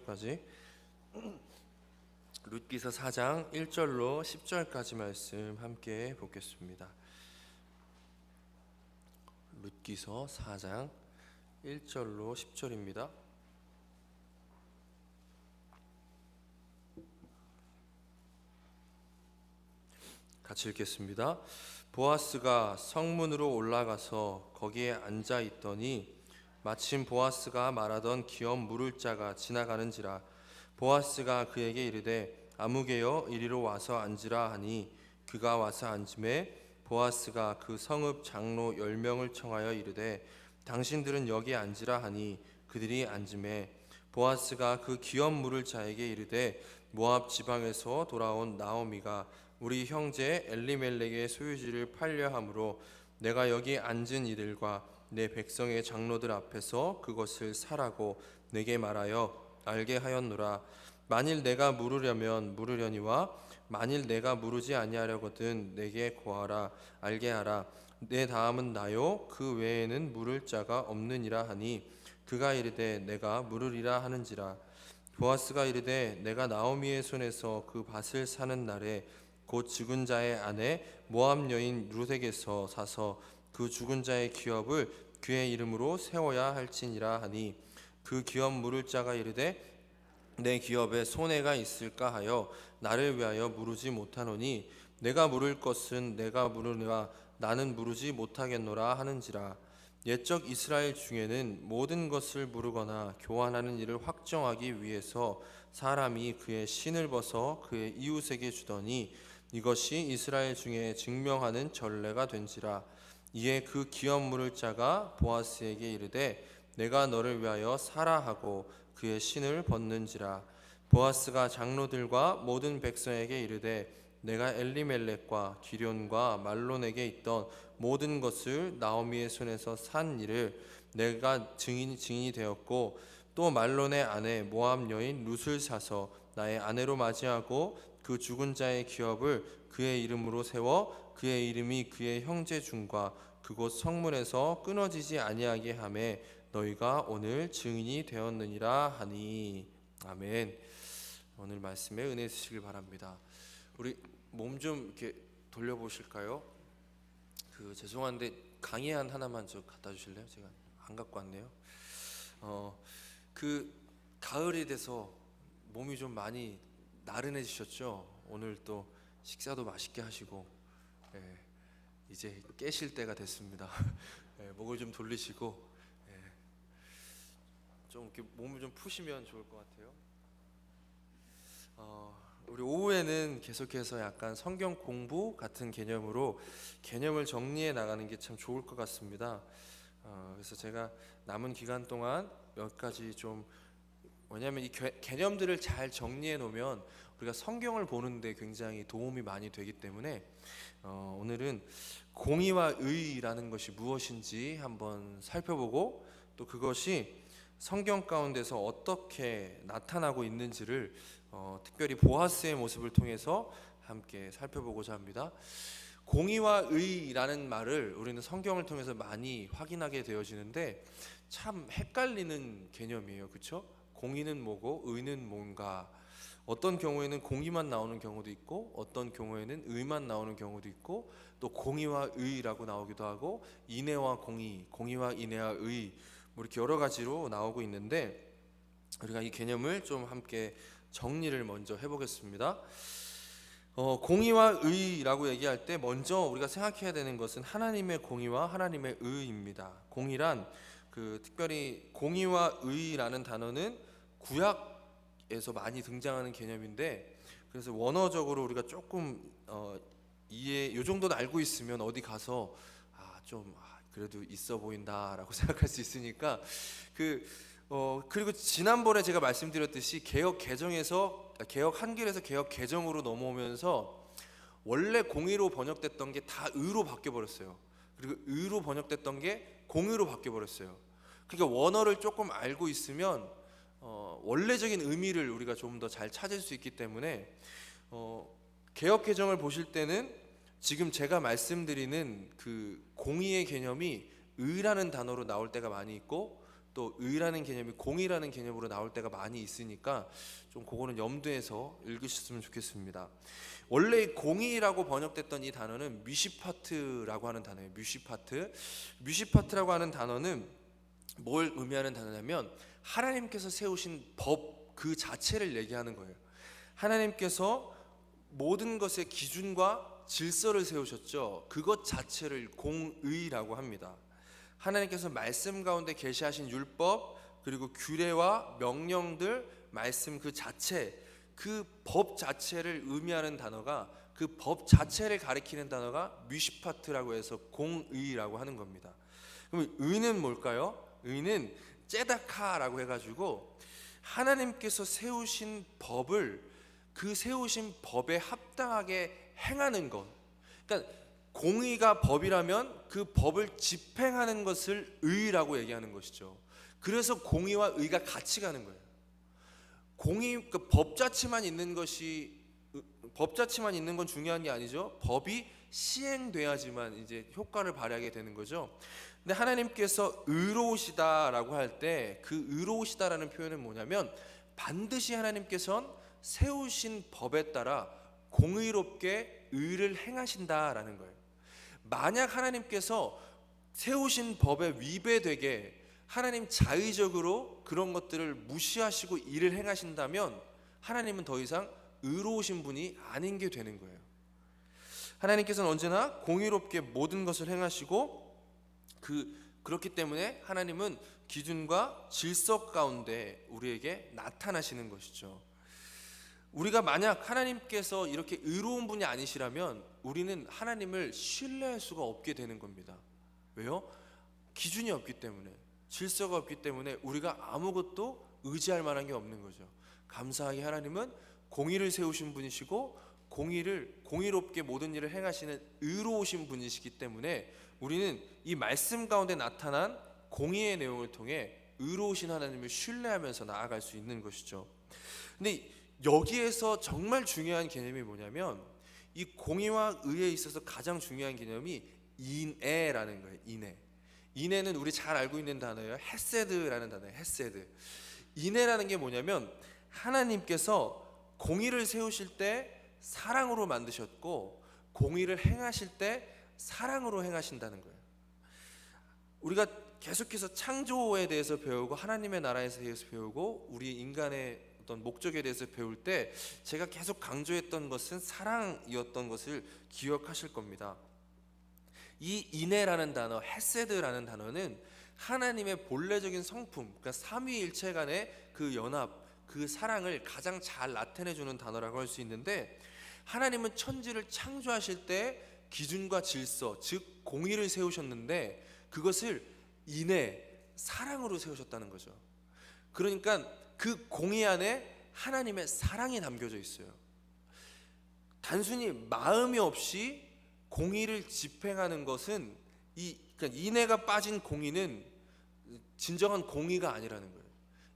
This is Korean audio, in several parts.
10절까지 룻기서 4장 1절로 10절까지 말씀 함께 보겠습니다. 룻기서 4장 1절로 10절입니다. 같이 읽겠습니다. 보아스가 성문으로 올라가서 거기에 앉아 있더니 마침 보아스가 말하던 기업 물을 자가 지나가는지라. 보아스가 그에게 이르되 아무개여 이리로 와서 앉으라 하니 그가 와서 앉음에 보아스가 그 성읍 장로 10명을 청하여 이르되 당신들은 여기 앉으라 하니 그들이 앉음에 보아스가 그 기업 물을 자에게 이르되 모압 지방에서 돌아온 나오미가 우리 형제 엘리멜렉의 소유지를 팔려 함으로 내가 여기 앉은 이들과 내 백성의 장로들 앞에서 그것을 사라고 내게 말하여 알게 하였노라. 만일 내가 물으려면 물으려니와 만일 내가 물으지 아니하려거든 내게 고하라. 알게 하라. 내 다음은 나요 그 외에는 물을 자가 없느니라 하니 그가 이르되 내가 물으리라 하는지라. 보아스가 이르되 내가 나오미의 손에서 그 밭을 사는 날에 곧 죽은 자의 아내 모압 여인 룻에게서 사서 그 죽은 자의 기업을 그의 이름으로 세워야 할지니라 하니 그 기업 물을 자가 이르되 내 기업에 손해가 있을까 하여 나를 위하여 물으지 못하노니 내가 물을 것은 내가 물으니와 나는 물으지 못하겠노라 하는지라. 옛적 이스라엘 중에는 모든 것을 물으거나 교환하는 일을 확정하기 위해서 사람이 그의 신을 벗어 그의 이웃에게 주더니 이것이 이스라엘 중에 증명하는 전례가 된지라. 이에 그 기업 물을 자가 보아스에게 이르되 내가 너를 위하여 사라 하고 그의 신을 벗는지라. 보아스가 장로들과 모든 백성에게 이르되 내가 엘리멜렉과 기럨과 말론에게 있던 모든 것을 나오미의 손에서 산 일을 내가 증인이 되었고 또 말론의 아내 모압 여인 룻을 사서 나의 아내로 맞이하고 그 죽은 자의 기업을 그의 이름으로 세워 그의 이름이 그의 형제 중과 그곳 성문에서 끊어지지 아니하게 하매 너희가 오늘 증인이 되었느니라 하니. 아멘. 오늘 말씀에 은혜 주시길 바랍니다. 우리 몸 좀 이렇게 돌려보실까요? 죄송한데 강의안 하나만 좀 갖다 주실래요? 제가 안 갖고 왔네요. 가을이 돼서 몸이 좀 많이 나른해지셨죠? 오늘 또 식사도 맛있게 하시고 이제 깨실 때가 됐습니다. 목을 좀 돌리시고 좀 이렇게 몸을 좀 푸시면 좋을 것 같아요. 우리 오후에는 계속해서 약간 성경 공부 같은 개념으로 개념을 정리해 나가는 게 참 좋을 것 같습니다. 그래서 제가 남은 기간 동안 몇 가지 좀, 왜냐하면 이 개념들을 잘 정리해 놓으면 우리가 성경을 보는데 굉장히 도움이 많이 되기 때문에 오늘은 공의와 의라는 것이 무엇인지 한번 살펴보고 또 그것이 성경 가운데서 어떻게 나타나고 있는지를 특별히 보아스의 모습을 통해서 함께 살펴보고자 합니다. 공의와 의라는 말을 우리는 성경을 통해서 많이 확인하게 되어지는데 참 헷갈리는 개념이에요. 그렇죠? 공의는 뭐고 의는 뭔가, 어떤 경우에는 공의만 나오는 경우도 있고 어떤 경우에는 의만 나오는 경우도 있고 또 공의와 의라고 나오기도 하고 인애와 공의, 공의와 인애와 의, 뭐 이렇게 여러 가지로 나오고 있는데 우리가 이 개념을 좀 함께 정리를 먼저 해보겠습니다. 공의와 의라고 얘기할 때 먼저 우리가 생각해야 되는 것은 하나님의 공의와 하나님의 의입니다. 공의란 특별히 공의와 의라는 단어는 구약에서 많이 등장하는 개념인데, 그래서 원어적으로 우리가 조금 요 정도는 알고 있으면 어디 가서 그래도 있어 보인다라고 생각할 수 있으니까 그리고 지난번에 제가 말씀드렸듯이 개역 한글에서 개역 개정으로 넘어오면서 원래 공의로 번역됐던 게 다 의로 바뀌어 버렸어요. 그리고 의로 번역됐던 게 공의로 바뀌어 버렸어요. 그러니까 원어를 조금 알고 있으면 원래적인 의미를 우리가 좀 더 잘 찾을 수 있기 때문에 개역 개정을 보실 때는 지금 제가 말씀드리는 그 공의의 개념이 의라는 단어로 나올 때가 많이 있고 또 의라는 개념이 공의라는 개념으로 나올 때가 많이 있으니까 좀 그거는 염두에서 읽으셨으면 좋겠습니다. 원래 공의라고 번역됐던 이 단어는 미시파트라고 하는 단어예요. 미시파트라고 하는 단어는 뭘 의미하는 단어냐면 하나님께서 세우신 법 그 자체를 얘기하는 거예요. 하나님께서 모든 것의 기준과 질서를 세우셨죠. 그것 자체를 공의라고 합니다. 하나님께서 말씀 가운데 계시하신 율법 그리고 규례와 명령들 말씀 그 자체 그 법 자체를 의미하는 단어가 그 법 자체를 가리키는 단어가 미시파트라고 해서 공의라고 하는 겁니다. 그럼 의는 뭘까요? 의는 째다카라고 해가지고 하나님께서 세우신 법을 그 세우신 법에 합당하게 행하는 것. 그러니까 공의가 법이라면 그 법을 집행하는 것을 의라고 얘기하는 것이죠. 그래서 공의와 의가 같이 가는 거예요. 공의 그 법 자체만 있는 건 중요한 게 아니죠. 법이 시행돼야지만 이제 효과를 발휘하게 되는 거죠. 근데 하나님께서 의로우시다라고 할 때 그 의로우시다라는 표현은 뭐냐면 반드시 하나님께서는 세우신 법에 따라 공의롭게 의를 행하신다라는 거예요. 만약 하나님께서 세우신 법에 위배되게 하나님 자의적으로 그런 것들을 무시하시고 일을 행하신다면 하나님은 더 이상 의로우신 분이 아닌 게 되는 거예요. 하나님께서는 언제나 공의롭게 모든 것을 행하시고 그렇기 때문에 하나님은 기준과 질서 가운데 우리에게 나타나시는 것이죠. 우리가 만약 하나님께서 이렇게 의로운 분이 아니시라면 우리는 하나님을 신뢰할 수가 없게 되는 겁니다. 왜요? 기준이 없기 때문에, 질서가 없기 때문에 우리가 아무것도 의지할 만한 게 없는 거죠. 감사하게 하나님은 공의를 세우신 분이시고 공의롭게 모든 일을 행하시는 의로우신 분이시기 때문에 우리는 이 말씀 가운데 나타난 공의의 내용을 통해 의로우신 하나님을 신뢰하면서 나아갈 수 있는 것이죠. 근데 여기에서 정말 중요한 개념이 뭐냐면 이 공의와 의에 있어서 가장 중요한 개념이 인애라는 거예요. 인애는 우리 잘 알고 있는 단어예요. 헤세드라는 단어예요. 헤세드. 인애라는 게 뭐냐면 하나님께서 공의를 세우실 때 사랑으로 만드셨고 공의를 행하실 때 사랑으로 행하신다는 거예요. 우리가 계속해서 창조에 대해서 배우고 하나님의 나라에 대해서 배우고 우리 인간의 어떤 목적에 대해서 배울 때 제가 계속 강조했던 것은 사랑이었던 것을 기억하실 겁니다. 이 인애라는 단어, 헤세드라는 단어는 하나님의 본래적인 성품, 그러니까 삼위일체 간의 그 연합, 그 사랑을 가장 잘 나타내주는 단어라고 할 수 있는데 하나님은 천지를 창조하실 때 기준과 질서, 즉 공의를 세우셨는데 그것을 인애, 사랑으로 세우셨다는 거죠. 그러니까 그 공의 안에 하나님의 사랑이 담겨져 있어요. 단순히 마음이 없이 공의를 집행하는 것은 그러니까 인애가 빠진 공의는 진정한 공의가 아니라는 거예요.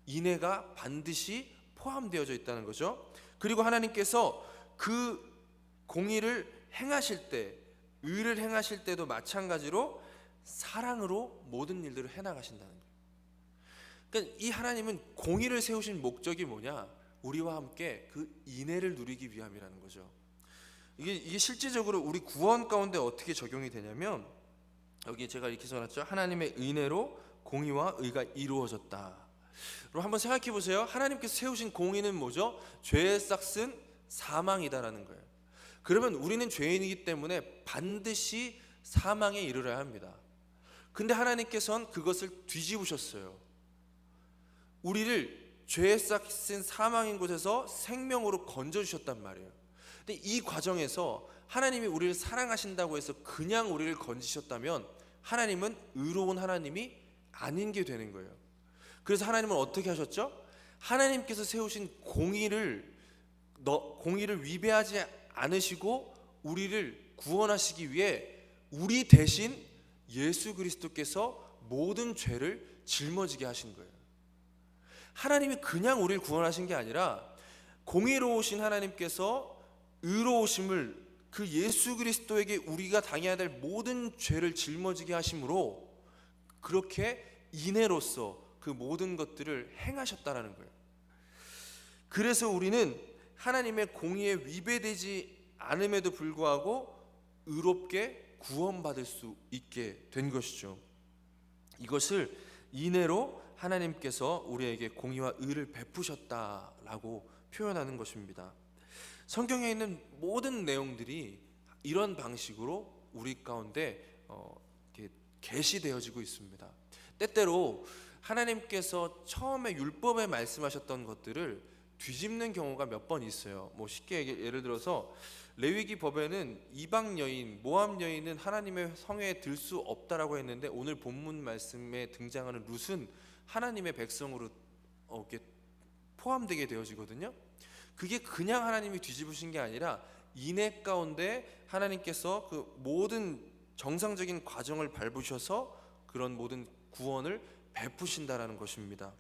인애가 반드시 포함되어져 있다는 거죠. 그리고 하나님께서 그 공의를 행하실 때, 의를 행하실 때도 마찬가지로 사랑으로 모든 일들을 해나가신다는 거예요. 그러니까 이 하나님은 공의를 세우신 목적이 뭐냐? 우리와 함께 그 인애를 누리기 위함이라는 거죠. 이게 실질적으로 우리 구원 가운데 어떻게 적용이 되냐면 여기 제가 이렇게 써놨죠. 하나님의 은혜로 공의와 의가 이루어졌다. 그럼 한번 생각해 보세요. 하나님께서 세우신 공의는 뭐죠? 죄의 싹은 사망이다라는 거예요. 그러면 우리는 죄인이기 때문에 반드시 사망에 이르러야 합니다. 근데 하나님께서는 그것을 뒤집으셨어요. 우리를 죄의 싹인 사망인 곳에서 생명으로 건져주셨단 말이에요. 근데 이 과정에서 하나님이 우리를 사랑하신다고 해서 그냥 우리를 건지셨다면 하나님은 의로운 하나님이 아닌 게 되는 거예요. 그래서 하나님은 어떻게 하셨죠? 하나님께서 세우신 공의를 위배하지 않으시고 우리를 구원하시기 위해 우리 대신 예수 그리스도께서 모든 죄를 짊어지게 하신 거예요. 하나님이 그냥 우리를 구원하신 게 아니라 공의로우신 하나님께서 의로우심을 그 예수 그리스도에게 우리가 당해야 될 모든 죄를 짊어지게 하심으로 그렇게 인애로서 그 모든 것들을 행하셨다라는 거예요. 그래서 우리는 하나님의 공의에 위배되지 않음에도 불구하고 의롭게 구원받을 수 있게 된 것이죠. 이것을 인애로 하나님께서 우리에게 공의와 의를 베푸셨다라고 표현하는 것입니다. 성경에 있는 모든 내용들이 이런 방식으로 우리 가운데 계시되어지고 있습니다. 때때로 하나님께서 처음에 율법에 말씀하셨던 것들을 뒤집는 경우가 몇 번 있어요. 쉽게 예를 들어서 레위기 법에는 이방 여인, 모압 여인은 하나님의 성회에 들 수 없다라고 했는데 오늘 본문 말씀에 등장하는 룻은 하나님의 백성으로 이렇게 포함되게 되어지거든요. 그게 그냥 하나님이 뒤집으신 게 아니라 인애 가운데 하나님께서 그 모든 정상적인 과정을 밟으셔서 그런 모든 구원을 베푸신다라는 것입니다.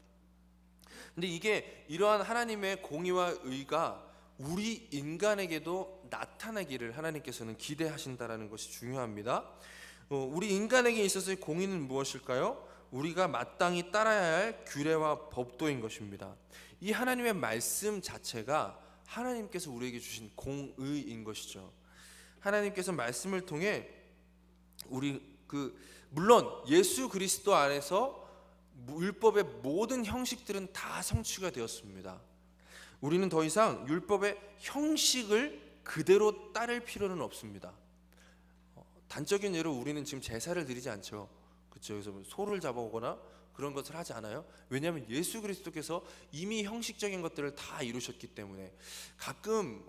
근데 이게 이러한 하나님의 공의와 의가 우리 인간에게도 나타나기를 하나님께서는 기대하신다라는 것이 중요합니다. 우리 인간에게 있어서의 공의는 무엇일까요? 우리가 마땅히 따라야 할 규례와 법도인 것입니다. 이 하나님의 말씀 자체가 하나님께서 우리에게 주신 공의인 것이죠. 하나님께서 말씀을 통해 물론 예수 그리스도 안에서 율법의 모든 형식들은 다 성취가 되었습니다. 우리는 더 이상 율법의 형식을 그대로 따를 필요는 없습니다. 단적인 예로 우리는 지금 제사를 드리지 않죠. 그렇죠? 그래서 소를 잡아오거나 그런 것을 하지 않아요. 왜냐하면 예수 그리스도께서 이미 형식적인 것들을 다 이루셨기 때문에. 가끔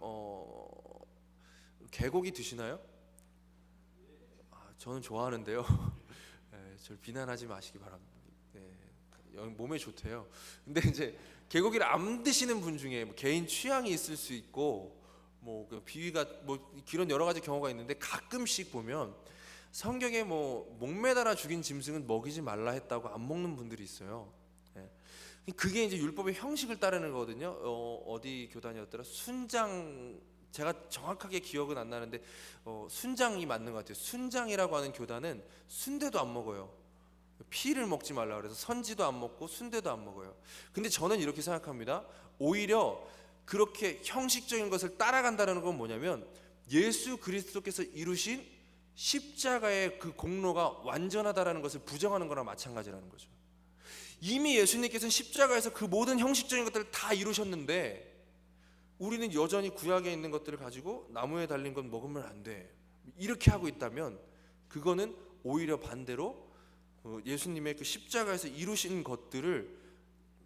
개고기 드시나요? 저는 좋아하는데요. 네, 저를 비난하지 마시기 바랍니다. 네, 몸에 좋대요. 근데 이제 개고기를 안 드시는 분 중에 개인 취향이 있을 수 있고 비위가 그런 여러 가지 경우가 있는데 가끔씩 보면 성경에 목매달아 죽인 짐승은 먹이지 말라 했다고 안 먹는 분들이 있어요. 네. 그게 이제 율법의 형식을 따르는 거거든요. 어디 교단이었더라? 순장, 제가 정확하게 기억은 안 나는데 순장이 맞는 것 같아요. 순장이라고 하는 교단은 순대도 안 먹어요. 피를 먹지 말라 그래서 선지도 안 먹고 순대도 안 먹어요. 근데 저는 이렇게 생각합니다. 오히려 그렇게 형식적인 것을 따라간다는 건 뭐냐면 예수 그리스도께서 이루신 십자가의 그 공로가 완전하다라는 것을 부정하는 거나 마찬가지라는 거죠. 이미 예수님께서는 십자가에서 그 모든 형식적인 것들을 다 이루셨는데 우리는 여전히 구약에 있는 것들을 가지고 나무에 달린 건 먹으면 안 돼, 이렇게 하고 있다면 그거는 오히려 반대로 예수님의 그 십자가에서 이루신 것들을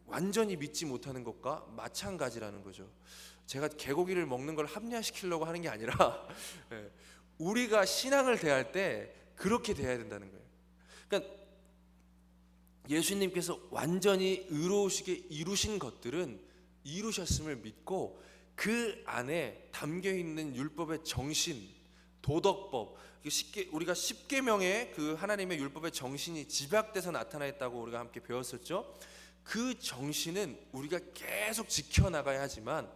완전히 믿지 못하는 것과 마찬가지라는 거죠. 제가 개고기를 먹는 걸 합리화시키려고 하는 게 아니라 우리가 신앙을 대할 때 그렇게 대해야 된다는 거예요. 그러니까 예수님께서 완전히 의로우시게 이루신 것들은 이루셨음을 믿고 그 안에 담겨있는 율법의 정신, 도덕법, 우리가 십계명의 그 하나님의 율법의 정신이 집약돼서 나타나 있다고 우리가 함께 배웠었죠. 그 정신은 우리가 계속 지켜나가야 하지만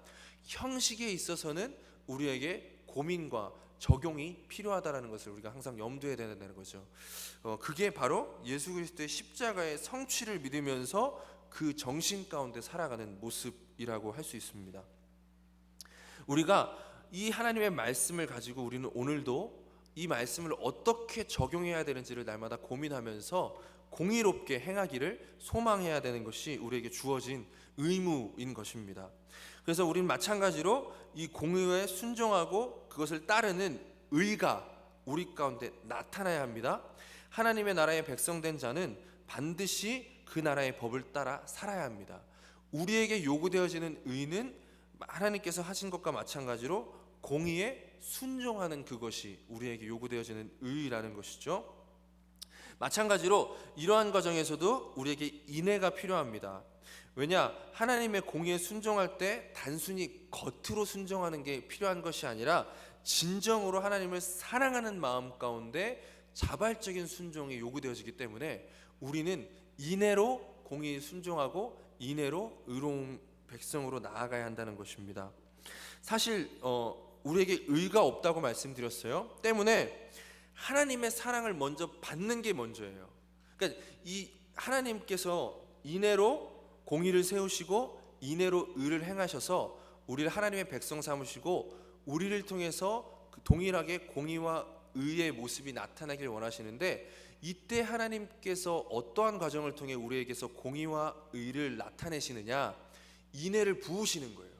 형식에 있어서는 우리에게 고민과 적용이 필요하다는 것을 우리가 항상 염두에 둬야 된다는 거죠. 그게 바로 예수 그리스도의 십자가의 성취를 믿으면서 그 정신 가운데 살아가는 모습이라고 할 수 있습니다. 우리가 이 하나님의 말씀을 가지고 우리는 오늘도 이 말씀을 어떻게 적용해야 되는지를 날마다 고민하면서 공의롭게 행하기를 소망해야 되는 것이 우리에게 주어진 의무인 것입니다. 그래서 우리는 마찬가지로 이 공의에 순종하고 그것을 따르는 의가 우리 가운데 나타나야 합니다. 하나님의 나라의 백성된 자는 반드시 그 나라의 법을 따라 살아야 합니다. 우리에게 요구되어지는 의는 하나님께서 하신 것과 마찬가지로 공의에 순종하는 그것이 우리에게 요구되어지는 의라는 것이죠. 마찬가지로 이러한 과정에서도 우리에게 인애가 필요합니다. 왜냐? 하나님의 공의에 순종할 때 단순히 겉으로 순종하는 게 필요한 것이 아니라 진정으로 하나님을 사랑하는 마음 가운데 자발적인 순종이 요구되어지기 때문에 우리는 인애로 공의에 순종하고 인애로 의로운 백성으로 나아가야 한다는 것입니다. 사실 우리에게 의가 없다고 말씀드렸어요. 때문에 하나님의 사랑을 먼저 받는 게 먼저예요. 그러니까 이 하나님께서 인애로 공의를 세우시고 인애로 의를 행하셔서 우리를 하나님의 백성 삼으시고 우리를 통해서 그 동일하게 공의와 의의 모습이 나타나길 원하시는데, 이때 하나님께서 어떠한 과정을 통해 우리에게서 공의와 의를 나타내시느냐? 인애를 부으시는 거예요.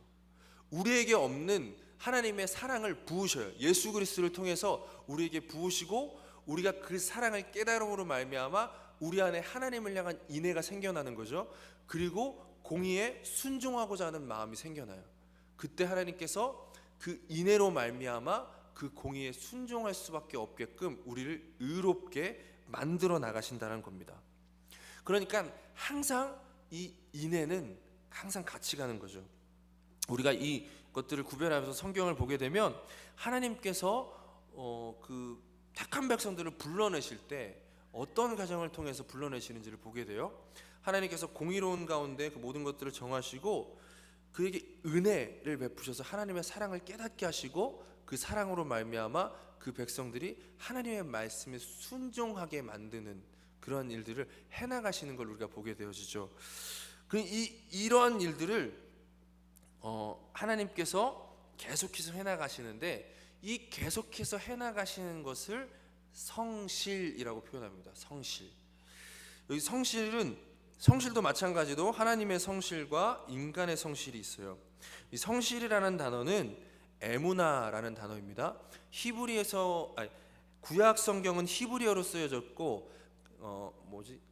우리에게 없는 하나님의 사랑을 부으셔요. 예수 그리스도를 통해서 우리에게 부으시고 우리가 그 사랑을 깨달음으로 말미암아 우리 안에 하나님을 향한 인애가 생겨나는 거죠. 그리고 공의에 순종하고자 하는 마음이 생겨나요. 그때 하나님께서 그 인애로 말미암아 그 공의에 순종할 수밖에 없게끔 우리를 의롭게 만들어 나가신다는 겁니다. 그러니까 항상 이 인애는 항상 같이 가는 거죠. 우리가 이 것들을 구별하면서 성경을 보게 되면 하나님께서 그 택한 백성들을 불러내실 때 어떤 과정을 통해서 불러내시는지를 보게 돼요. 하나님께서 공의로운 가운데 그 모든 것들을 정하시고 그에게 은혜를 베푸셔서 하나님의 사랑을 깨닫게 하시고 그 사랑으로 말미암아 그 백성들이 하나님의 말씀에 순종하게 만드는 그런 일들을 해나가시는 걸 우리가 보게 되어지죠. 이러한 일들을 하나님께서 계속해서 해나가시는데, 이 계속해서 해나가시는 것을 성실이라고 표현합니다. 성실. 여기 성실도 마찬가지로 하나님의 성실과 인간의 성실이 있어요. 이 성실이라는 단어는 에무나라는 단어입니다. 구약 성경은 히브리어로 쓰여졌고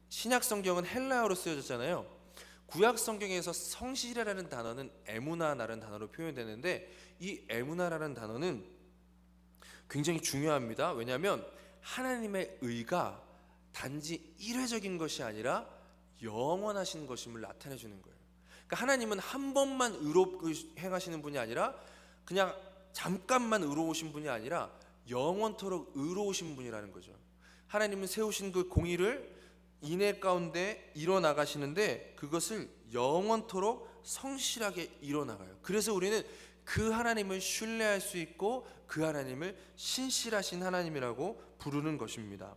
신약 성경은 헬라어로 쓰여졌잖아요. 구약 성경에서 성실이라는 단어는 에무나라는 단어로 표현되는데, 이 에무나라는 단어는 굉장히 중요합니다. 왜냐하면 하나님의 의가 단지 일회적인 것이 아니라 영원하신 것임을 나타내 주는 거예요. 그러니까 하나님은 한 번만 의롭게 행하시는 분이 아니라 그냥 잠깐만 의로우신 분이 아니라 영원토록 의로우신 분이라는 거죠. 하나님은 세우신 그 공의를 인애 가운데 이뤄나가시는데 그것을 영원토록 성실하게 이뤄나가요. 그래서 우리는 그 하나님을 신뢰할 수 있고 그 하나님을 신실하신 하나님이라고 부르는 것입니다.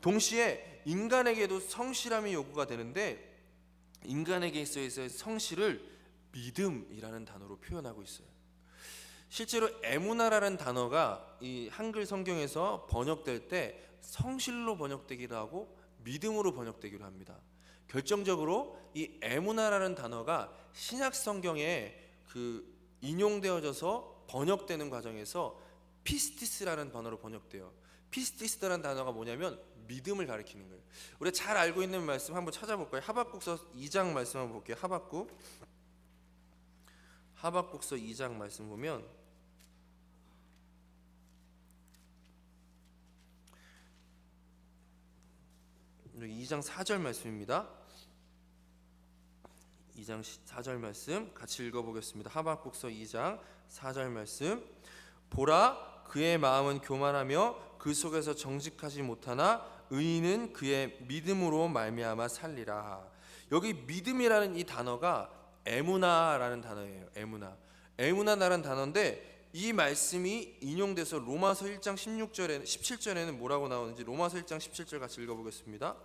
동시에 인간에게도 성실함이 요구가 되는데, 인간에게 있어서의 성실을 믿음이라는 단어로 표현하고 있어요. 실제로 에무나라는 단어가 이 한글 성경에서 번역될 때 성실로 번역되기도 하고 믿음으로 번역되기도 합니다. 결정적으로 이 에무나라는 단어가 신약 성경에 인용되어져서 번역되는 과정에서 피스티스라는 단어로 번역돼요. 피스티스라는 단어가 뭐냐면 믿음을 가리키는 거예요. 우리가 잘 알고 있는 말씀 한번 찾아볼까요? 하박국서 2장 말씀 한번 볼게요. 하박국서 2장 말씀 보면 여기 2장 4절 말씀입니다. 2장 4절 말씀 같이 읽어보겠습니다. 하박국서 2장 4절 말씀. 보라, 그의 마음은 교만하며 그 속에서 정직하지 못하나 의인은 그의 믿음으로 말미암아 살리라. 여기 믿음이라는 이 단어가 에무나라는 단어예요. 에무나라는 단어인데, 이 말씀이 인용돼서 로마서 1장 17절에는 뭐라고 나오는지 로마서 1장 17절 같이 읽어보겠습니다.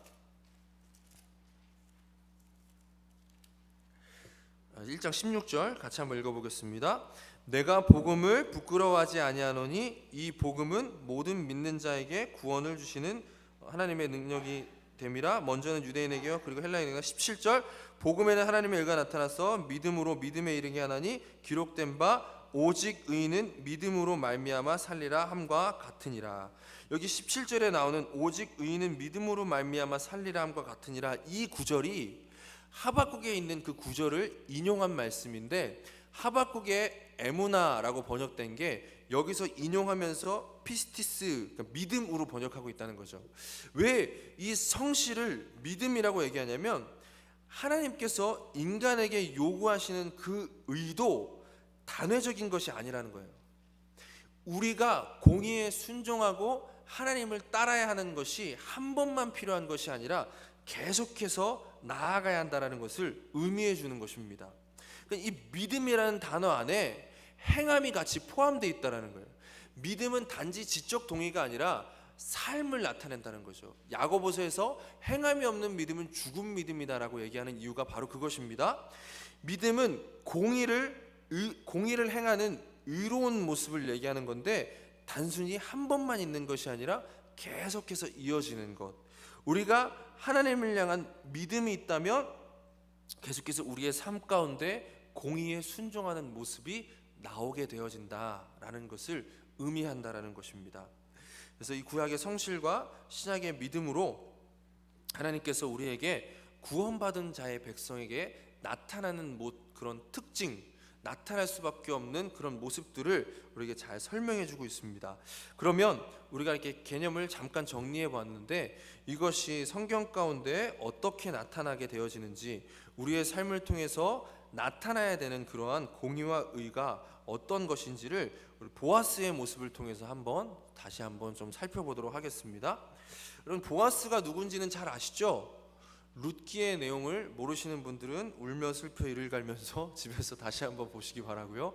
1장 16절 같이 한번 읽어보겠습니다. 내가 복음을 부끄러워하지 아니하노니 이 복음은 모든 믿는 자에게 구원을 주시는 하나님의 능력이 됨이라. 먼저는 유대인에게요 그리고 헬라인에게. 17절 복음에는 하나님의 의가 나타나서 믿음으로 믿음에 이르게 하나니 기록된 바 오직 의인은 믿음으로 말미암아 살리라 함과 같으니라. 여기 17절에 나오는 오직 의인은 믿음으로 말미암아 살리라 함과 같으니라, 이 구절이 하박국에 있는 그 구절을 인용한 말씀인데, 하박국의 에무나라고 번역된 게 여기서 인용하면서 피스티스, 그러니까 믿음으로 번역하고 있다는 거죠. 왜 이 성실을 믿음이라고 얘기하냐면, 하나님께서 인간에게 요구하시는 그 의도 단회적인 것이 아니라는 거예요. 우리가 공의에 순종하고 하나님을 따라야 하는 것이 한 번만 필요한 것이 아니라 계속해서 나아가야 한다는 것을 의미해 주는 것입니다. 그러니까 이 믿음이라는 단어 안에 행함이 같이 포함되어 있다는 거예요. 믿음은 단지 지적 동의가 아니라 삶을 나타낸다는 거죠. 야고보서에서 행함이 없는 믿음은 죽은 믿음이다라고 얘기하는 이유가 바로 그것입니다. 믿음은 공의를 행하는 의로운 모습을 얘기하는 건데, 단순히 한 번만 있는 것이 아니라 계속해서 이어지는 것. 우리가 하나님을 향한 믿음이 있다면 계속해서 우리의 삶 가운데 공의에 순종하는 모습이 나오게 되어진다라는 것을 의미한다라는 것입니다. 그래서 이 구약의 성실과 신약의 믿음으로 하나님께서 우리에게 구원받은 자의 백성에게 나타나는 그런 특징, 나타날 수밖에 없는 그런 모습들을 우리에게 잘 설명해 주고 있습니다. 그러면 우리가 이렇게 개념을 잠깐 정리해 봤는데, 이것이 성경 가운데 어떻게 나타나게 되어지는지, 우리의 삶을 통해서 나타나야 되는 그러한 공의와 의가 어떤 것인지를 우리 보아스의 모습을 통해서 다시 한번 좀 살펴보도록 하겠습니다. 여러분, 보아스가 누군지는 잘 아시죠? 룻기의 내용을 모르시는 분들은 울며 슬퍼 이를 갈면서 집에서 다시 한번 보시기 바라고요.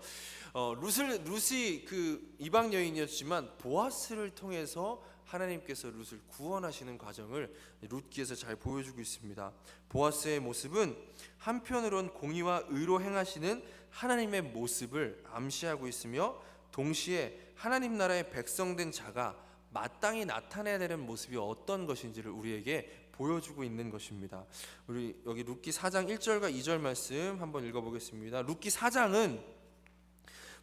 룻이 그 이방 여인이었지만 보아스를 통해서 하나님께서 룻을 구원하시는 과정을 룻기에서 잘 보여주고 있습니다. 보아스의 모습은 한편으론 공의와 의로 행하시는 하나님의 모습을 암시하고 있으며, 동시에 하나님 나라의 백성된 자가 마땅히 나타내야 되는 모습이 어떤 것인지를 우리에게 보여주고 있는 것입니다. 우리 여기 룻기 4장 1절과 2절 말씀 한번 읽어보겠습니다. 룻기 4장은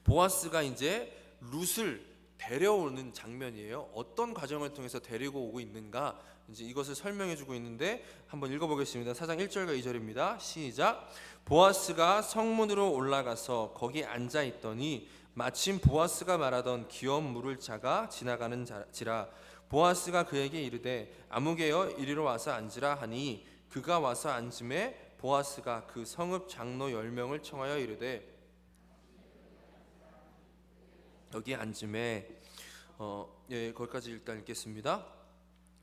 보아스가 이제 룻을 데려오는 장면이에요. 어떤 과정을 통해서 데리고 오고 있는가, 이제 이것을 설명해주고 있는데 한번 읽어보겠습니다. 4장 1절과 2절입니다. 시작. 보아스가 성문으로 올라가서 거기 앉아 있더니 마침 보아스가 말하던 기업 물을 자가 지나가는 지라. 보아스가 그에게 이르되 아무개여 이리로 와서 앉으라 하니, 그가 와서 앉음에 보아스가 그 성읍 장로 10명을 청하여 이르되, 여기 앉음에 거기까지 일단 읽겠습니다.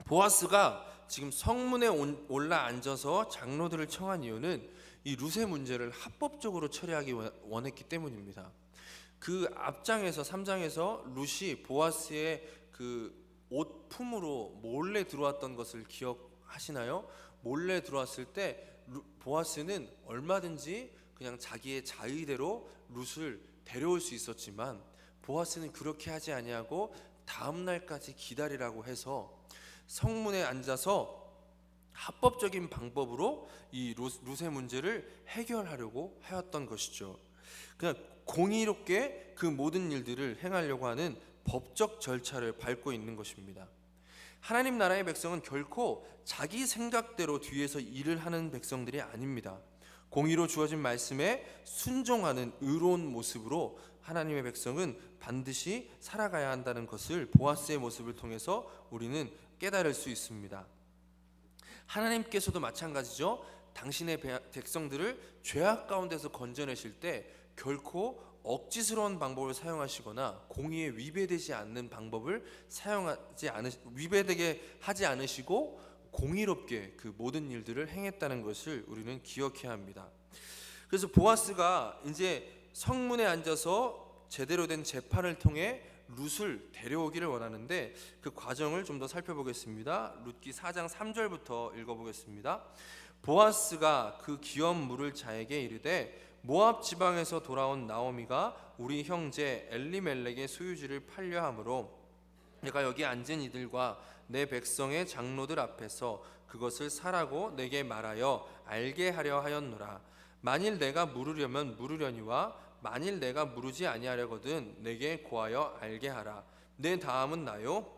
보아스가 지금 성문에 올라 앉아서 장로들을 청한 이유는 이 룻의 문제를 합법적으로 처리하기 원했기 때문입니다. 그 앞장에서 3장에서 룻이 보아스의 그 옷 품으로 몰래 들어왔던 것을 기억하시나요? 몰래 들어왔을 때 보아스는 얼마든지 그냥 자기의 자의대로 룻을 데려올 수 있었지만, 보아스는 그렇게 하지 아니하고 다음 날까지 기다리라고 해서 성문에 앉아서 합법적인 방법으로 이 룻의 문제를 해결하려고 하였던 것이죠. 그냥 공의롭게 그 모든 일들을 행하려고 하는 법적 절차를 밟고 있는 것입니다. 하나님 나라의 백성은 결코 자기 생각대로 뒤에서 일을 하는 백성들이 아닙니다. 공의로 주어진 말씀에 순종하는 의로운 모습으로 하나님의 백성은 반드시 살아가야 한다는 것을 보아스의 모습을 통해서 우리는 깨달을 수 있습니다. 하나님께서도 마찬가지죠. 당신의 백성들을 죄악 가운데서 건져내실 때 결코 억지스러운 방법을 사용하시거나 공의에 위배되지 않는 방법을 위배되게 하지 않으시고 공의롭게 그 모든 일들을 행했다는 것을 우리는 기억해야 합니다. 그래서 보아스가 이제 성문에 앉아서 제대로 된 재판을 통해 룻을 데려오기를 원하는데, 그 과정을 좀 더 살펴보겠습니다. 룻기 4장 3절부터 읽어보겠습니다. 보아스가 그 기업 물을 자에게 이르되 모압 지방에서 돌아온 나오미가 우리 형제 엘리멜렉의 소유지를 팔려 함으로 내가 여기 앉은 이들과 내 백성의 장로들 앞에서 그것을 사라고 내게 말하여 알게 하려 하였노라. 만일 내가 물으려면 물으려니와 만일 내가 물으지 아니하려거든 내게 고하여 알게 하라. 내 다음은 나요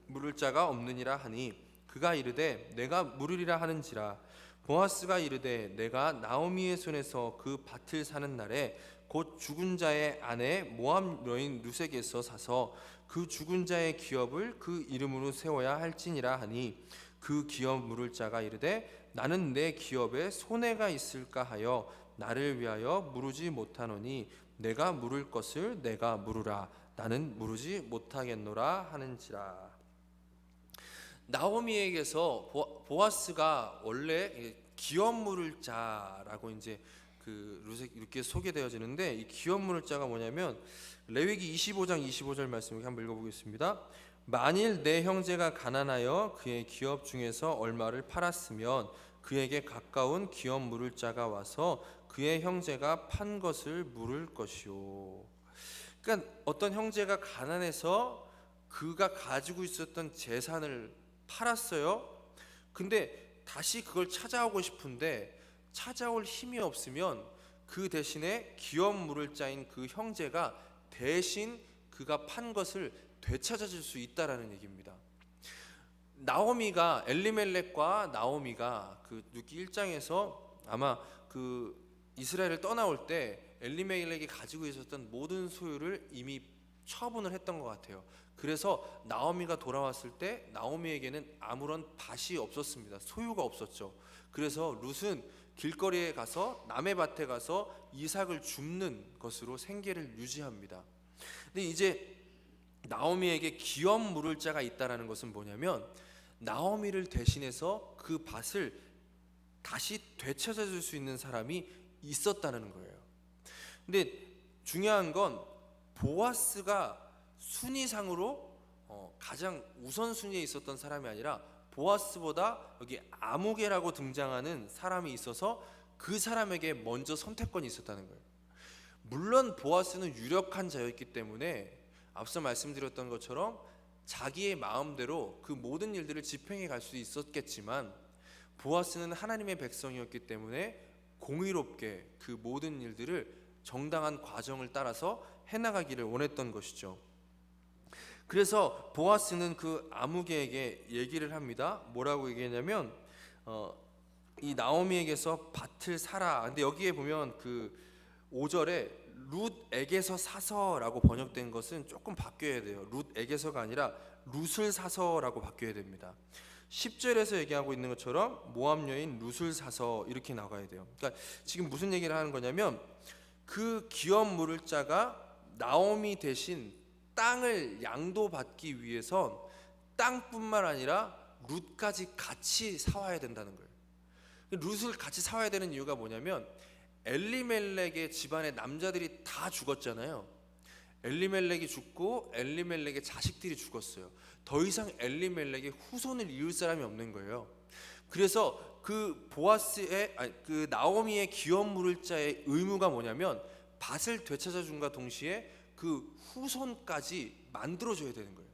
물을 자가 없느니라 하니, 그가 이르되 내가 물으리라 하는지라. 보아스가 이르되 내가 나오미의 손에서 그 밭을 사는 날에 곧 죽은 자의 아내 모압 여인 룻에게서 사서 그 죽은 자의 기업을 그 이름으로 세워야 할지니라 하니, 그 기업 물을 자가 이르되 나는 내 기업에 손해가 있을까 하여 나를 위하여 물으지 못하노니 내가 물을 것을 내가 물으라. 나는 물으지 못하겠노라 하는지라. 나오미에게서 보아스가 원래 기업 물을 자라고 이제 그 이렇게 소개되어지는데, 이 기업 물을 자가 뭐냐면 레위기 25장 25절 말씀 한번 읽어보겠습니다. 만일 내 형제가 가난하여 그의 기업 중에서 얼마를 팔았으면 그에게 가까운 기업 물을 자가 와서 그의 형제가 판 것을 물을 것이요. 그러니까 어떤 형제가 가난해서 그가 가지고 있었던 재산을 팔았어요. 근데 다시 그걸 찾아오고 싶은데 찾아올 힘이 없으면 그 대신에 기업 물을 자인 그 형제가 대신 그가 판 것을 되찾아줄 수 있다라는 얘기입니다. 나오미가 엘리멜렉과 나오미가 그 룻기 1장에서 아마 그 이스라엘을 떠나올 때 엘리멜렉이 가지고 있었던 모든 소유를 이미 처분을 했던 것 같아요. 그래서 나오미가 돌아왔을 때 나오미에게는 아무런 밭이 없었습니다. 소유가 없었죠. 그래서 룻은 길거리에 가서 남의 밭에 가서 이삭을 줍는 것으로 생계를 유지합니다. 근데 이제 나오미에게 기업 물을 자가 있다라는 것은 뭐냐면 나오미를 대신해서 그 밭을 다시 되찾아 줄 수 있는 사람이 있었다는 거예요. 근데 중요한 건 보아스가 순위상으로 가장 우선순위에 있었던 사람이 아니라 보아스보다 여기 아무개라고 등장하는 사람이 있어서 그 사람에게 먼저 선택권이 있었다는 거예요. 물론 보아스는 유력한 자였기 때문에 앞서 말씀드렸던 것처럼 자기의 마음대로 그 모든 일들을 집행해 갈 수 있었겠지만 보아스는 하나님의 백성이었기 때문에 공의롭게 그 모든 일들을 정당한 과정을 따라서 해나가기를 원했던 것이죠. 그래서 보아스는 그 아무개에게 얘기를 합니다. 뭐라고 얘기했냐면 이 나오미에게서 밭을 사라. 근데 여기에 보면 그 5절에 룻에게서 사서라고 번역된 것은 조금 바뀌어야 돼요. 룻에게서가 아니라 룻을 사서라고 바뀌어야 됩니다. 10절에서 얘기하고 있는 것처럼 모압 여인 룻을 사서 이렇게 나가야 돼요. 그러니까 지금 무슨 얘기를 하는 거냐면 그 기업 물을 자가 나오미 대신 땅을 양도받기 위해선 땅뿐만 아니라 룻까지 같이 사와야 된다는 거예요. 룻을 같이 사와야 되는 이유가 뭐냐면 엘리멜렉의 집안의 남자들이 다 죽었잖아요. 엘리멜렉이 죽고 엘리멜렉의 자식들이 죽었어요. 더 이상 엘리멜렉의 후손을 이을 사람이 없는 거예요. 그래서 그 보아스의 그 나오미의 기업 물을 자의 의무가 뭐냐면 밭을 되찾아 준과 동시에 그 후손까지 만들어줘야 되는 거예요.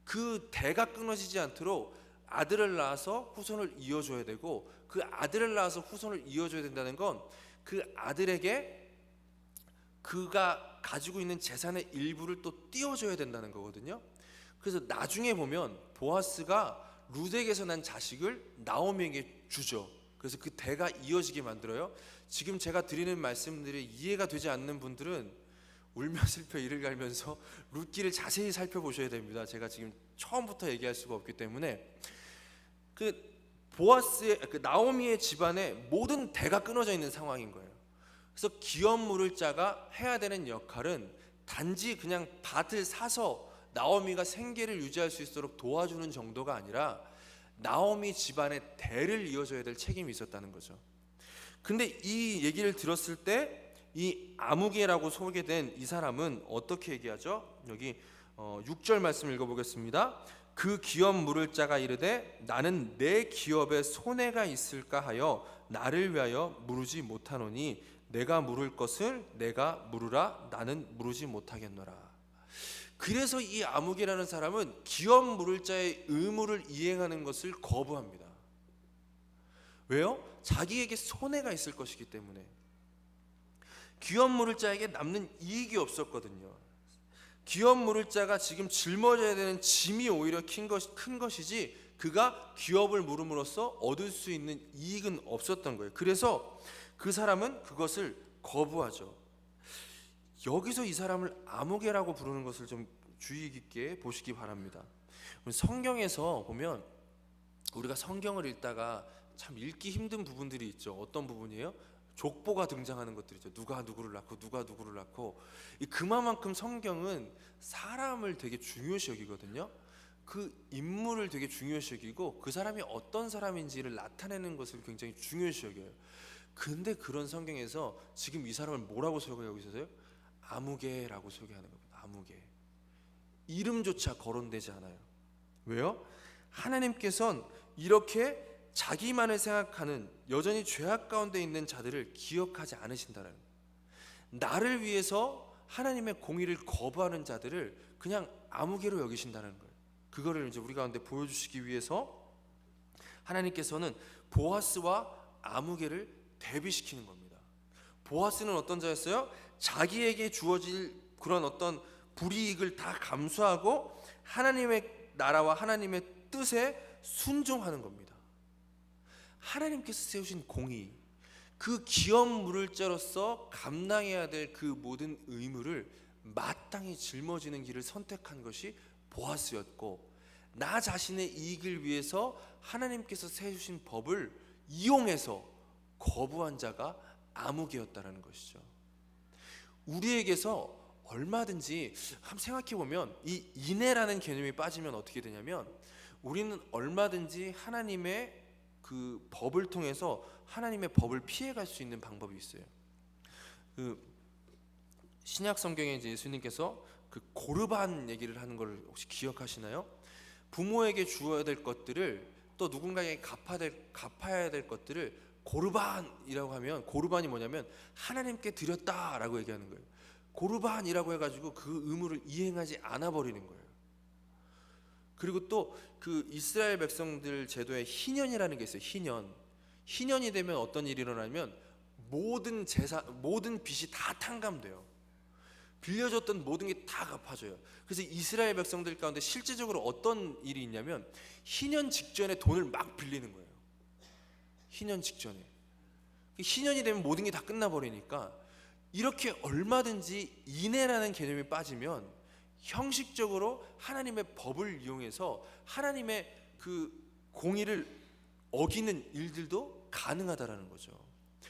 그 대가 끊어지지 않도록 아들을 낳아서 후손을 이어줘야 되고 그 아들을 낳아서 후손을 이어줘야 된다는 건 그 아들에게 그가 가지고 있는 재산의 일부를 또 띄워줘야 된다는 거거든요. 그래서 나중에 보면 보아스가 룻에게서 난 자식을 나오미에게 주죠. 그래서 그 대가 이어지게 만들어요. 지금 제가 드리는 말씀들이 이해가 되지 않는 분들은 울며 슬퍼 이를 갈면서 룻기를 자세히 살펴보셔야 됩니다. 제가 지금 처음부터 얘기할 수가 없기 때문에 그 보아스의 그 나오미의 집안에 모든 대가 끊어져 있는 상황인 거예요. 그래서 기업 물을 자가 해야 되는 역할은 단지 그냥 밭을 사서 나오미가 생계를 유지할 수 있도록 도와주는 정도가 아니라 나오미 집안의 대를 이어줘야 될 책임이 있었다는 거죠. 근데 이 얘기를 들었을 때 이 아무개라고 소개된 이 사람은 어떻게 얘기하죠? 여기 6절 말씀 읽어보겠습니다. 그 기업 물을 자가 이르되 나는 내 기업에 손해가 있을까 하여 나를 위하여 물으지 못하노니 내가 물을 것을 내가 물으라 나는 물으지 못하겠노라. 그래서 이 아무개라는 사람은 기업 물을 자의 의무를 이행하는 것을 거부합니다. 왜요? 자기에게 손해가 있을 것이기 때문에. 기업 물을 자에게 남는 이익이 없었거든요. 기업 물을 자가 지금 짊어져야 되는 짐이 오히려 큰 것이지 그가 기업을 물음으로써 얻을 수 있는 이익은 없었던 거예요. 그래서 그 사람은 그것을 거부하죠. 여기서 이 사람을 아무개라고 부르는 것을 좀 주의 깊게 보시기 바랍니다. 성경에서 보면 우리가 성경을 읽다가 참 읽기 힘든 부분들이 있죠. 어떤 부분이에요? 족보가 등장하는 것들이죠. 누가 누구를 낳고 누가 누구를 낳고. 그만큼 성경은 사람을 되게 중요시 여기거든요. 그 인물을 되게 중요시 여기고 그 사람이 어떤 사람인지를 나타내는 것을 굉장히 중요시 여겨요. 근데 그런 성경에서 지금 이 사람을 뭐라고 소개하고 있어요? 아무개라고 소개하는 겁니다. 아무개. 이름조차 거론되지 않아요. 왜요? 하나님께서는 이렇게 자기만을 생각하는 여전히 죄악 가운데 있는 자들을 기억하지 않으신다는 거예요. 나를 위해서 하나님의 공의를 거부하는 자들을 그냥 아무개로 여기신다는 거예요. 그거를 이제 우리 가운데 보여주시기 위해서 하나님께서는 보아스와 아무개를 대비시키는 겁니다. 보아스는 어떤 자였어요? 자기에게 주어질 그런 어떤 불이익을 다 감수하고 하나님의 나라와 하나님의 뜻에 순종하는 겁니다. 하나님께서 세우신 공의, 그 기업 물을자로서 감당해야 될 그 모든 의무를 마땅히 짊어지는 길을 선택한 것이 보아스였고, 나 자신의 이익을 위해서 하나님께서 세우신 법을 이용해서 거부한 자가 아무개였다는 것이죠. 우리에게서 얼마든지 한번 생각해 보면 이 인애라는 개념이 빠지면 어떻게 되냐면, 우리는 얼마든지 하나님의 그 법을 통해서 하나님의 법을 피해갈 수 있는 방법이 있어요. 그 신약 성경에 이제 예수님께서 그 고르반 얘기를 하는 걸 혹시 기억하시나요? 부모에게 주어야 될 것들을 또 누군가에게 갚아야 될 것들을 고르반이라고 하면, 고르반이 뭐냐면 하나님께 드렸다라고 얘기하는 거예요. 고르반이라고 해가지고 그 의무를 이행하지 않아 버리는 거예요. 그리고 또 그 이스라엘 백성들 제도에 희년이라는 게 있어요. 희년이 되면 어떤 일이 일어나면 모든 모든 빚이 다 탕감돼요. 빌려줬던 모든 게 다 갚아줘요. 그래서 이스라엘 백성들 가운데 실제적으로 어떤 일이 있냐면, 희년 직전에 돈을 막 빌리는 거예요. 희년 직전에. 희년이 되면 모든 게 다 끝나버리니까, 이렇게 얼마든지 인애라는 개념이 빠지면 형식적으로 하나님의 법을 이용해서 하나님의 그 공의를 어기는 일들도 가능하다라는 거죠.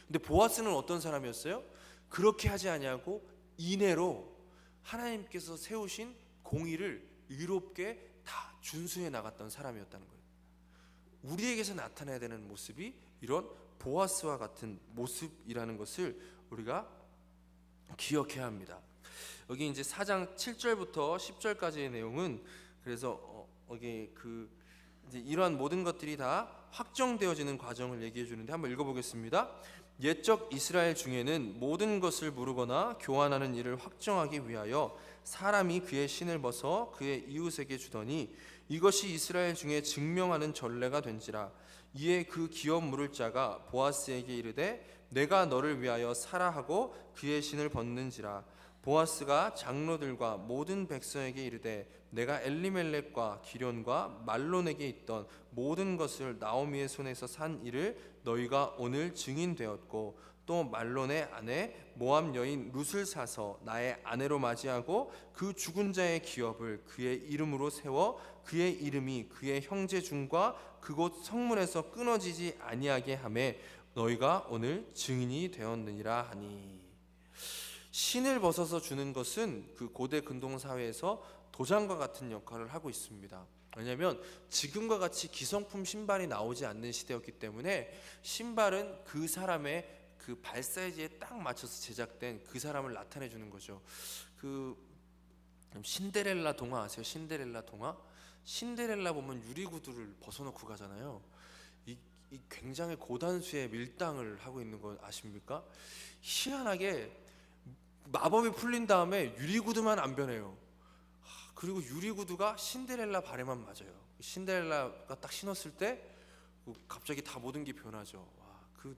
근데 보아스는 어떤 사람이었어요? 그렇게 하지 아니하고 인애로 하나님께서 세우신 공의를 의롭게 다 준수해 나갔던 사람이었다는 거예요. 우리에게서 나타나야 되는 모습이 이런 보아스와 같은 모습이라는 것을 우리가 기억해야 합니다. 여기 이제 4장 7절부터 10절까지의 내용은, 그래서 여기 이제 이러한 모든 것들이 다 확정되어지는 과정을 얘기해 주는데 한번 읽어보겠습니다. 옛적 이스라엘 중에는 모든 것을 모르거나 교환하는 일을 확정하기 위하여 사람이 그의 신을 벗어 그의 이웃에게 주더니 이것이 이스라엘 중에 증명하는 전례가 된지라. 이에 그 기업 물을 자가 보아스에게 이르되 내가 너를 위하여 사라 하고 그의 신을 벗는지라. 보아스가 장로들과 모든 백성에게 이르되 내가 엘리멜렉과 기련과 말론에게 있던 모든 것을 나오미의 손에서 산 일을 너희가 오늘 증인되었고, 또 말론의 아내 모압 여인 룻을 사서 나의 아내로 맞이하고 그 죽은 자의 기업을 그의 이름으로 세워 그의 이름이 그의 형제 중과 그곳 성문에서 끊어지지 아니하게 하매 너희가 오늘 증인이 되었느니라 하니. 신을 벗어서 주는 것은 그 고대 근동 사회에서 도장과 같은 역할을 하고 있습니다. 왜냐하면 지금과 같이 기성품 신발이 나오지 않는 시대였기 때문에 신발은 그 사람의 그 발 사이즈에 딱 맞춰서 제작된 그 사람을 나타내 주는 거죠. 그 신데렐라 동화 아세요? 신데렐라 동화? 신데렐라 보면 유리구두를 벗어놓고 가잖아요. 이 굉장히 고단수의 밀당을 하고 있는 거 아십니까? 희한하게 마법이 풀린 다음에 유리구두만 안 변해요. 그리고 유리구두가 신데렐라 발에만 맞아요. 신데렐라가 딱 신었을 때 갑자기 다 모든 게 변하죠. 와, 그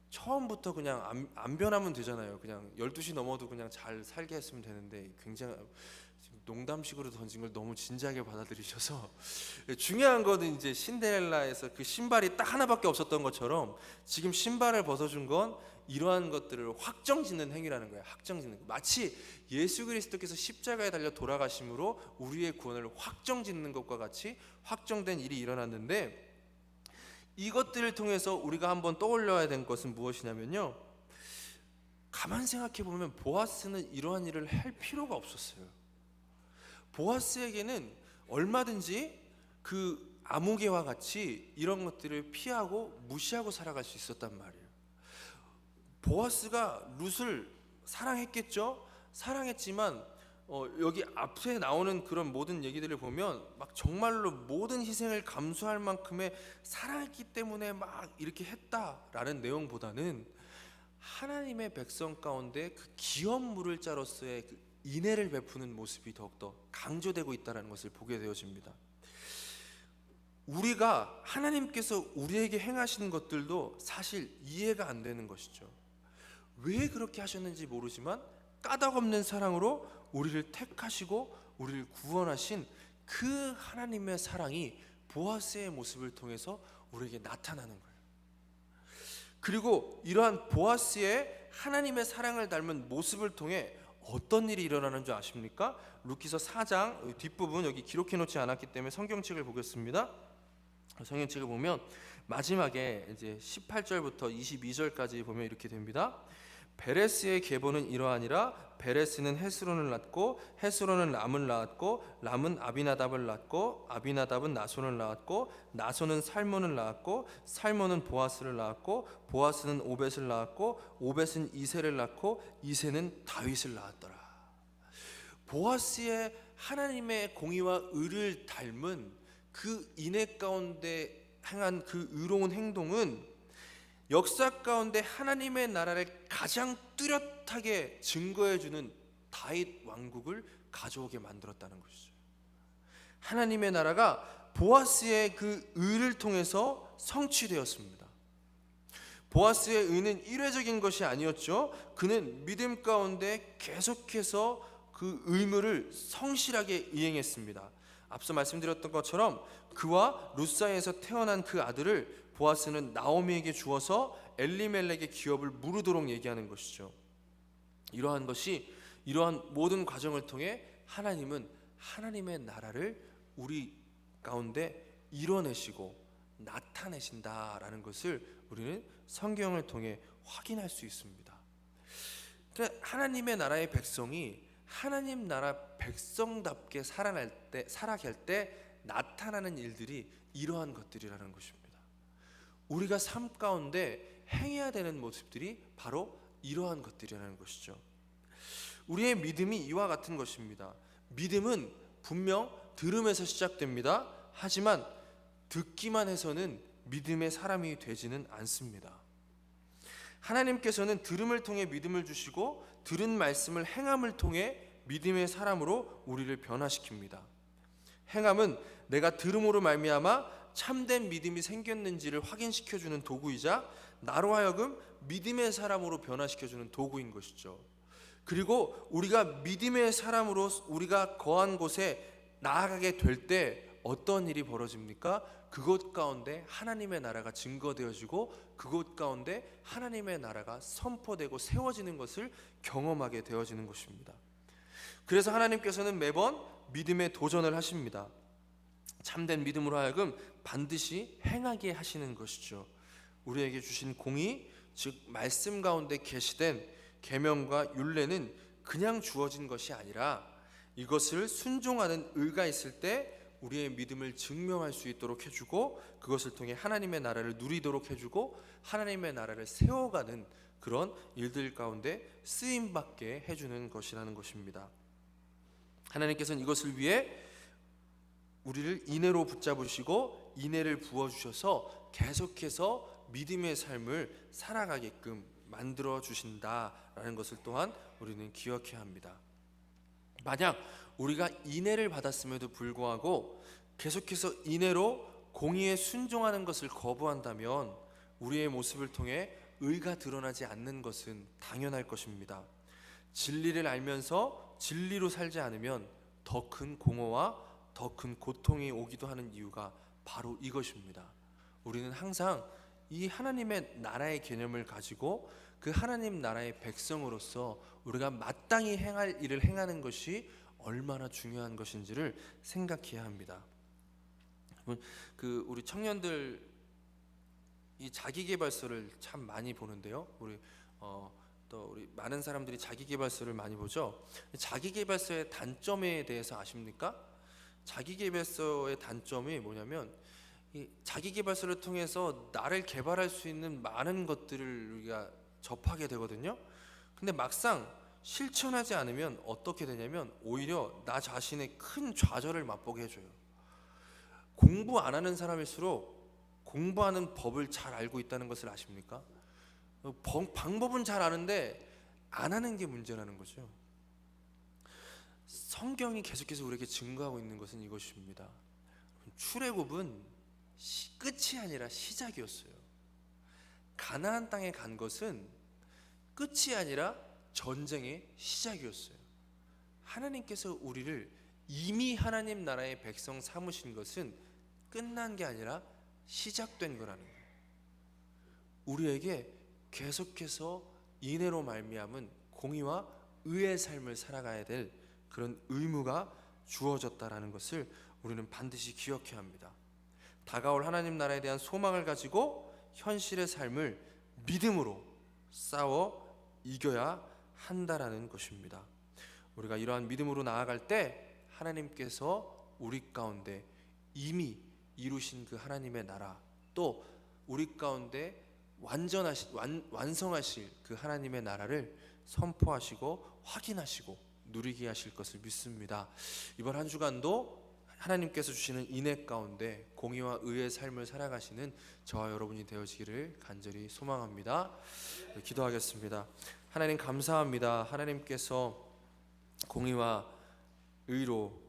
처음부터 그냥 안 변하면 되잖아요. 그냥 12시 넘어도 그냥 잘 살게 했으면 되는데, 굉장히 농담식으로 던진 걸 너무 진지하게 받아들이셔서. 중요한 거는 이제 신데렐라에서 그 신발이 딱 하나밖에 없었던 것처럼 지금 신발을 벗어준 건 이러한 것들을 확정짓는 행위라는 거예요. 확정짓는, 마치 예수 그리스도께서 십자가에 달려 돌아가심으로 우리의 구원을 확정짓는 것과 같이 확정된 일이 일어났는데, 이것들을 통해서 우리가 한번 떠올려야 될 것은 무엇이냐면요, 가만 생각해 보면 보아스는 이러한 일을 할 필요가 없었어요. 보아스에게는 얼마든지 그 아무개와 같이 이런 것들을 피하고 무시하고 살아갈 수 있었단 말이에요. 보아스가 룻을 사랑했겠죠? 사랑했지만 여기 앞에 나오는 그런 모든 얘기들을 보면 막 정말로 모든 희생을 감수할 만큼의 사랑했기 때문에 막 이렇게 했다라는 내용보다는 하나님의 백성 가운데 그 기업 물을 자로서의 그 인애를 베푸는 모습이 더욱더 강조되고 있다는 것을 보게 되어집니다. 우리가 하나님께서 우리에게 행하시는 것들도 사실 이해가 안 되는 것이죠. 왜 그렇게 하셨는지 모르지만 까닭없는 사랑으로 우리를 택하시고 우리를 구원하신 그 하나님의 사랑이 보아스의 모습을 통해서 우리에게 나타나는 거예요. 그리고 이러한 보아스의 하나님의 사랑을 닮은 모습을 통해 어떤 일이 일어나는 줄 아십니까? 루키서 4장 뒷부분 여기 기록해 놓지 않았기 때문에 성경책을 보겠습니다. 성경책을 보면 마지막에 이제 18절부터 22절까지 보면 이렇게 됩니다. 베레스의 계보는 이러하니라. 베레스는 헤스론을 낳고 헤스론은 람을 낳았고 람은 아비나답을 낳고 아비나답은 나손을 낳았고 나손은 살몬을 낳았고 살몬은 보아스를 낳았고 보아스는 오벳을 낳았고 오벳은 이새를 낳고 이새는 다윗을 낳았더라. 보아스의 하나님의 공의와 의를 닮은 그 인애 가운데 행한 그 의로운 행동은 역사 가운데 하나님의 나라를 가장 뚜렷하게 증거해주는 다윗 왕국을 가져오게 만들었다는 것이죠. 하나님의 나라가 보아스의 그 의를 통해서 성취되었습니다. 보아스의 의는 일회적인 것이 아니었죠. 그는 믿음 가운데 계속해서 그 의무를 성실하게 이행했습니다. 앞서 말씀드렸던 것처럼 그와 룻 사이에서 태어난 그 아들을 보아스는 나오미에게 주어서 엘리멜렉의 기업을 무르도록 얘기하는 것이죠. 이러한 모든 과정을 통해 하나님은 하나님의 나라를 우리 가운데 이뤄내시고 나타내신다라는 것을 우리는 성경을 통해 확인할 수 있습니다. 그러니까 하나님의 나라의 백성이 하나님 나라 백성답게 살아갈 때 나타나는 일들이 이러한 것들이라는 것입니다. 우리가 삶 가운데 행해야 되는 모습들이 바로 이러한 것들이라는 것이죠. 우리의 믿음이 이와 같은 것입니다. 믿음은 분명 들음에서 시작됩니다. 하지만 듣기만 해서는 믿음의 사람이 되지는 않습니다. 하나님께서는 들음을 통해 믿음을 주시고 들은 말씀을 행함을 통해 믿음의 사람으로 우리를 변화시킵니다. 행함은 내가 들음으로 말미암아 참된 믿음이 생겼는지를 확인시켜주는 도구이자 나로 하여금 믿음의 사람으로 변화시켜주는 도구인 것이죠. 그리고 우리가 믿음의 사람으로 우리가 거한 곳에 나아가게 될 때 어떤 일이 벌어집니까? 그곳 가운데 하나님의 나라가 증거되어지고 그곳 가운데 하나님의 나라가 선포되고 세워지는 것을 경험하게 되어지는 것입니다. 그래서 하나님께서는 매번 믿음의 도전을 하십니다. 참된 믿음으로 하여금 반드시 행하게 하시는 것이죠. 우리에게 주신 공의, 즉 말씀 가운데 계시된 계명과 율례는 그냥 주어진 것이 아니라 이것을 순종하는 의가 있을 때 우리의 믿음을 증명할 수 있도록 해주고 그것을 통해 하나님의 나라를 누리도록 해주고 하나님의 나라를 세워가는 그런 일들 가운데 쓰임받게 해주는 것이라는 것입니다. 하나님께서는 이것을 위해 우리를 인애로 붙잡으시고 인애를 부어주셔서 계속해서 믿음의 삶을 살아가게끔 만들어 주신다라는 것을 또한 우리는 기억해야 합니다. 만약 우리가 인애를 받았음에도 불구하고 계속해서 인애로 공의에 순종하는 것을 거부한다면 우리의 모습을 통해 의가 드러나지 않는 것은 당연할 것입니다. 진리를 알면서 진리로 살지 않으면 더 큰 공허와 더 큰 고통이 오기도 하는 이유가 바로 이것입니다. 우리는 항상 이 하나님의 나라의 개념을 가지고 그 하나님 나라의 백성으로서 우리가 마땅히 행할 일을 행하는 것이 얼마나 중요한 것인지를 생각해야 합니다. 우리 청년들 이 자기계발서를 참 많이 보는데요. 또 우리 많은 사람들이 자기계발서를 많이 보죠. 자기계발서의 단점에 대해서 아십니까? 자기계발서의 단점이 뭐냐면 이 자기계발서를 통해서 나를 개발할 수 있는 많은 것들을 우리가 접하게 되거든요. 근데 막상 실천하지 않으면 어떻게 되냐면 오히려 나 자신의 큰 좌절을 맛보게 해줘요. 공부 안 하는 사람일수록 공부하는 법을 잘 알고 있다는 것을 아십니까? 방법은 잘 아는데 안 하는 게 문제라는 거죠. 성경이 계속해서 우리에게 증거하고 있는 것은 이것입니다. 출애굽은 끝이 아니라 시작이었어요. 가나안 땅에 간 것은 끝이 아니라 전쟁의 시작이었어요. 하나님께서 우리를 이미 하나님 나라의 백성 삼으신 것은 끝난 게 아니라 시작된 거라는 거예요. 우리에게 계속해서 인애로 말미암은 공의와 의의 삶을 살아가야 될 그런 의무가 주어졌다라는 것을 우리는 반드시 기억해야 합니다. 다가올 하나님 나라에 대한 소망을 가지고 현실의 삶을 믿음으로 싸워 이겨야 한다라는 것입니다. 우리가 이러한 믿음으로 나아갈 때 하나님께서 우리 가운데 이미 이루신 그 하나님의 나라, 또 우리 가운데 완성하실 그 하나님의 나라를 선포하시고 확인하시고 누리게 하실 것을 믿습니다. 이번 한 주간도 하나님께서 주시는 인애 가운데 공의와 의의 삶을 살아가시는 저와 여러분이 되어지기를 간절히 소망합니다. 기도하겠습니다. 하나님 감사합니다. 하나님께서 공의와 의로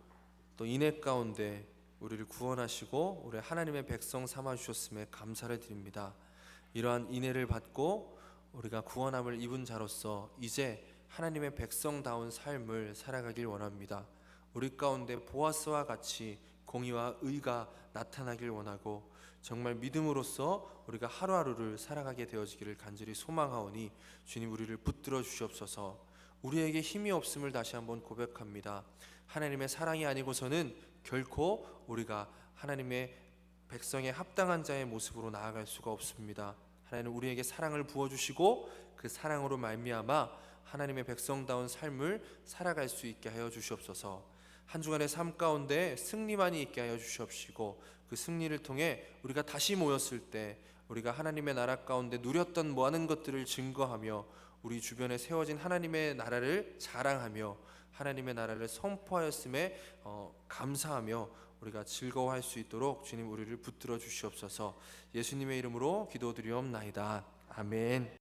또 인애 가운데 우리를 구원하시고 우리 하나님의 백성 삼아 주셨음에 감사를 드립니다. 이러한 인애를 받고 우리가 구원함을 입은 자로서 이제 하나님의 백성다운 삶을 살아가길 원합니다. 우리 가운데 보아스와 같이 공의와 의가 나타나길 원하고 정말 믿음으로써 우리가 하루하루를 살아가게 되어지기를 간절히 소망하오니 주님 우리를 붙들어 주시옵소서. 우리에게 힘이 없음을 다시 한번 고백합니다. 하나님의 사랑이 아니고서는 결코 우리가 하나님의 백성의 합당한 자의 모습으로 나아갈 수가 없습니다. 하나님 우리에게 사랑을 부어주시고 그 사랑으로 말미암아 하나님의 백성다운 삶을 살아갈 수 있게 하여 주시옵소서. 한 주간의 삶 가운데 승리만이 있게 하여 주시옵시고 그 승리를 통해 우리가 다시 모였을 때 우리가 하나님의 나라 가운데 누렸던 많은 것들을 증거하며 우리 주변에 세워진 하나님의 나라를 자랑하며 하나님의 나라를 선포하였음에 감사하며 우리가 즐거워할 수 있도록 주님 우리를 붙들어 주시옵소서. 예수님의 이름으로 기도드리옵나이다. 아멘.